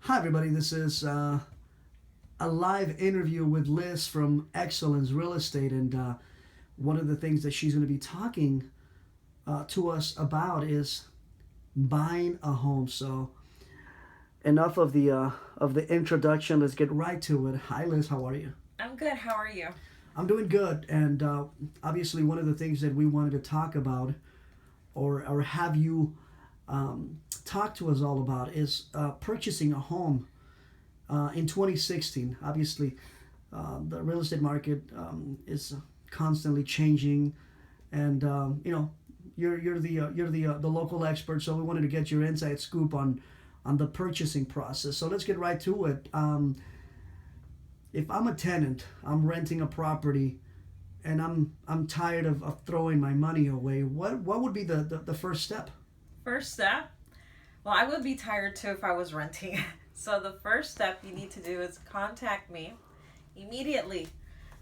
Hi, everybody. This is a live interview with Liz from Excellence Real Estate. And one of the things that she's going to be talking to us about is buying a home. So, enough of the introduction. Let's get right to it. Hi, Liz. How are you? I'm good. How are you? I'm doing good. And obviously, one of the things that we wanted to talk about or have you talk to us all about is purchasing a home in 2016. Obviously, the real estate market is constantly changing, and you're the local expert, so we wanted to get your inside scoop on the purchasing process. So let's get right to it. If I'm a tenant, I'm renting a property, and I'm tired of throwing my money away. What would be the first step? First step. Well, I would be tired too if I was renting. So the first step you need to do is contact me immediately.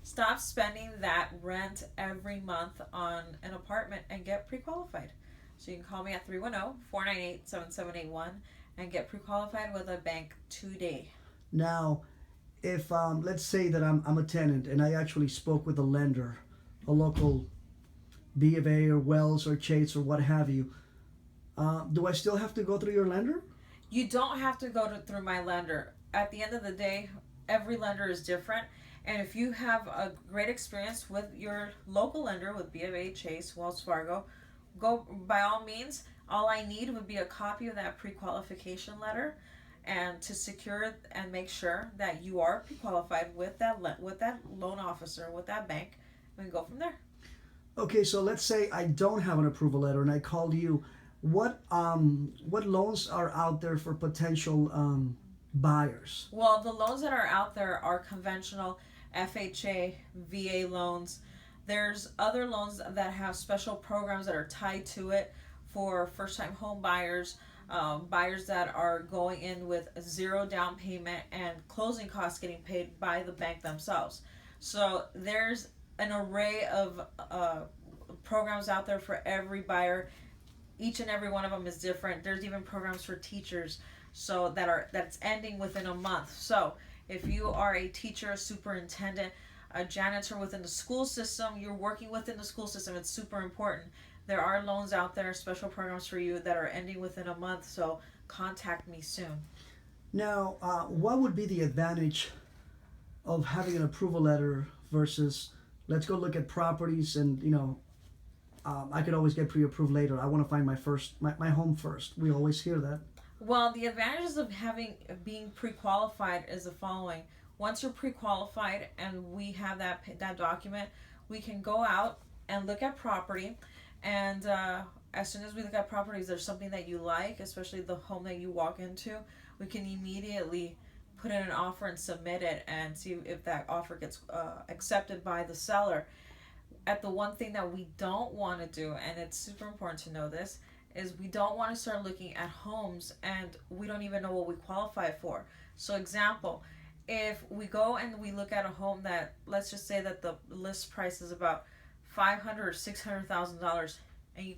Stop spending that rent every month on an apartment and get pre-qualified. So you can call me at 310-498-7781 and get pre-qualified with a bank today. Now, if let's say that I'm a tenant and I actually spoke with a lender, a local B of A or Wells or Chase or what have you, do I still have to go through your lender? You don't have to go through my lender. At the end of the day, every lender is different. And if you have a great experience with your local lender, with B of A, Chase, Wells Fargo, go by all means. All I need would be a copy of that pre-qualification letter, and to secure and make sure that you are pre-qualified with that loan officer, with that bank. We can go from there. Okay, so let's say I don't have an approval letter and I called you. What loans are out there for potential buyers? Well, the loans that are out there are conventional FHA, VA loans. There's other loans that have special programs that are tied to it for first-time home buyers, buyers that are going in with zero down payment and closing costs getting paid by the bank themselves. So there's an array of programs out there for every buyer. Each and every one of them is different. There's even programs for teachers, so that's ending within a month. So if you are a teacher, a superintendent, a janitor within the school system, you're working within the school system, it's super important. There are loans out there, special programs for you that are ending within a month, so contact me soon. Now, what would be the advantage of having an approval letter versus let's go look at properties and I could always get pre-approved later. I want to find my home first. We always hear that. Well, the advantages of being pre-qualified is the following. Once you're pre-qualified and we have that document, we can go out and look at property, and as soon as we look at properties, there's something that you like, especially the home that you walk into, we can immediately put in an offer and submit it and see if that offer gets accepted by the seller. At the one thing that we don't want to do, and it's super important to know this, is we don't want to start looking at homes and we don't even know what we qualify for. So example, if we go and we look at a home that, let's just say that the list price is about $500,000 or $600,000, and you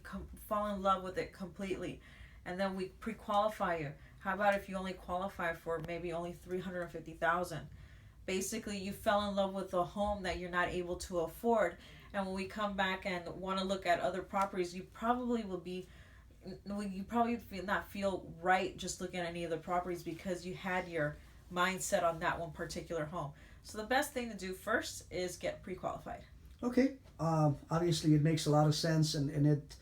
fall in love with it completely, and then we pre-qualify you. How about if you only qualify for maybe only $350,000? Basically, you fell in love with a home that you're not able to afford, and when we come back and want to look at other properties, you probably not feel right just looking at any of the properties because you had your mindset on that one particular home. So the best thing to do first is get pre-qualified. Okay. Obviously, it makes a lot of sense, and it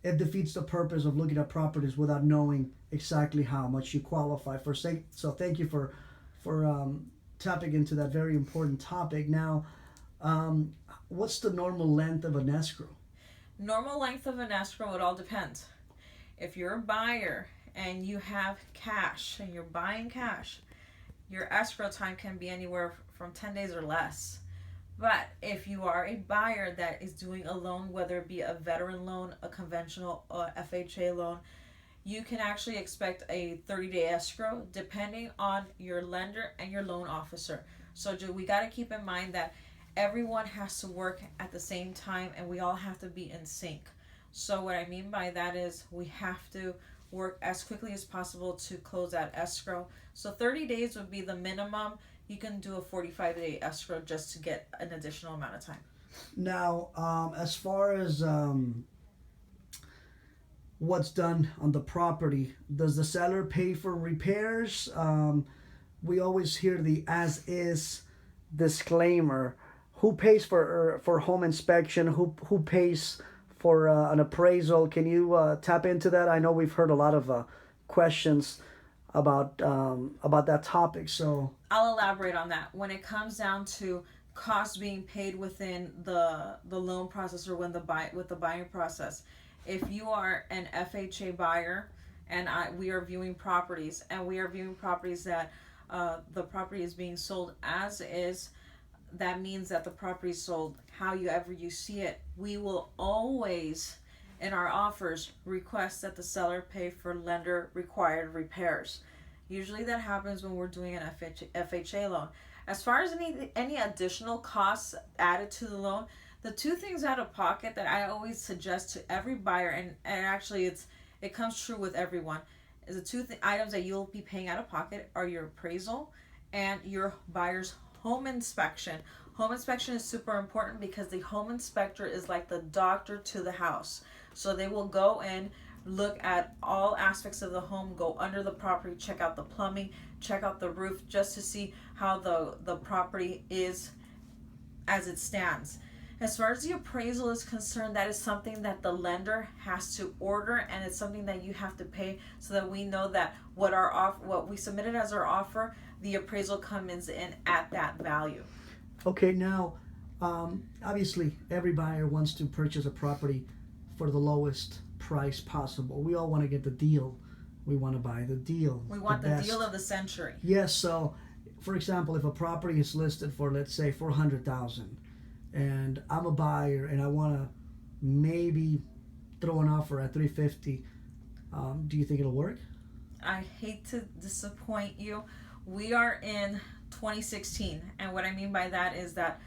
defeats the purpose of looking at properties without knowing exactly how much you qualify for. So thank you for tapping into that very important topic. Now, what's the normal length of an escrow? Normal length of an escrow, it all depends. If you're a buyer and you have cash and you're buying cash, your escrow time can be anywhere from 10 days or less. But if you are a buyer that is doing a loan, whether it be a veteran loan, a conventional FHA loan, you can actually expect a 30-day escrow depending on your lender and your loan officer. So we got to keep in mind that everyone has to work at the same time and we all have to be in sync. So what I mean by that is we have to work as quickly as possible to close that escrow. So 30 days would be the minimum. You can do a 45-day escrow just to get an additional amount of time. Now, as far as what's done on the property, does the seller pay for repairs? We always hear the as is disclaimer. Who pays for home inspection? Who pays for an appraisal? Can you tap into that? I know we've heard a lot of questions about that topic. So I'll elaborate on that. When it comes down to costs being paid within the loan process or with the buying process, if you are an FHA buyer and we are viewing properties that the property is being sold as is, that means that the property is sold however you see it. We will always, in our offers, request that the seller pay for lender required repairs. Usually that happens when we're doing an FHA loan. As far as any additional costs added to the loan, the two things out of pocket that I always suggest to every buyer, and actually it comes true with everyone, is the two items that you'll be paying out of pocket are your appraisal and your buyer's home inspection. Home inspection is super important because the home inspector is like the doctor to the house. So they will go in, look at all aspects of the home, go under the property, check out the plumbing, check out the roof, just to see how the property is as it stands. As far as the appraisal is concerned, that is something that the lender has to order, and it's something that you have to pay so that we know that what we submitted as our offer, the appraisal comes in at that value. Okay, now obviously every buyer wants to purchase a property for the lowest price possible. We all want to get the deal. We want to buy the deal. We want the deal of the century. Yes. So, for example, if a property is listed for, let's say, $400,000, and I'm a buyer and I want to maybe throw an offer at $350, do you think it'll work? I hate to disappoint you. We are in 2016, and what I mean by that is that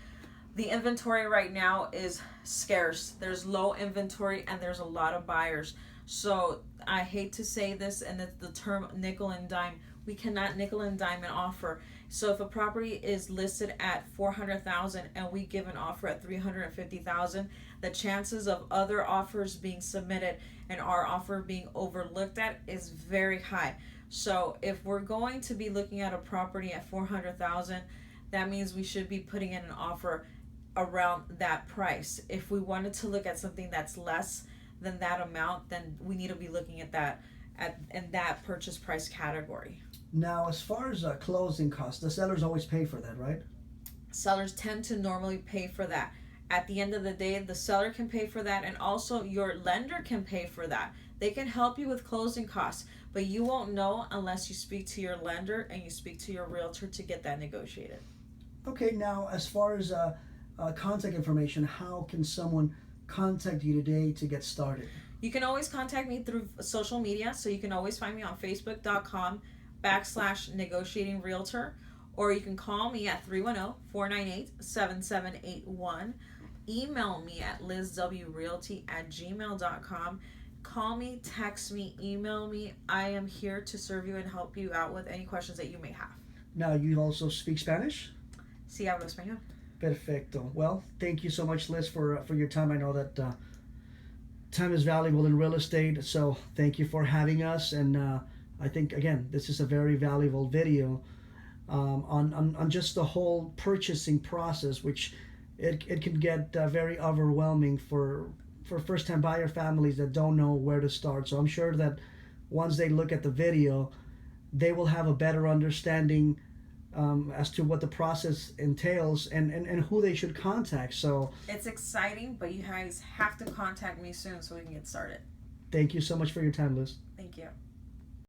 the inventory right now is scarce. There's low inventory and there's a lot of buyers. So I hate to say this, and it's the term nickel and dime. We cannot nickel and dime an offer. So if a property is listed at $400,000 and we give an offer at $350,000, the chances of other offers being submitted and our offer being overlooked at is very high. So if we're going to be looking at a property at $400,000, that means we should be putting in an offer around that price. If we wanted to look at something that's less than that amount, then we need to be looking at that in that purchase price category. Now, as far as closing costs, the sellers always pay for that, right? Sellers tend to normally pay for that. At the end of the day, the seller can pay for that, and also your lender can pay for that. They can help you with closing costs, but you won't know unless you speak to your lender and you speak to your realtor to get that negotiated. Okay, now as far as contact information, how can someone contact you today to get started? You can always contact me through social media, so you can always find me on facebook.com/negotiating realtor, or you can call me at 310-498-7781. Email me at LizWRealty@gmail.com. Call me, text me, email me. I am here to serve you and help you out with any questions that you may have. Now, you also speak Spanish? Sí, hablo español. Perfecto. Well, thank you so much, Liz, for your time. I know that time is valuable in real estate, so thank you for having us. And I think, again, this is a very valuable video on just the whole purchasing process, which it can get very overwhelming for first-time buyer families that don't know where to start. So I'm sure that once they look at the video, they will have a better understanding as to what the process entails and who they should contact. So it's exciting, but you guys have to contact me soon so we can get started. Thank you so much for your time, Liz. Thank you.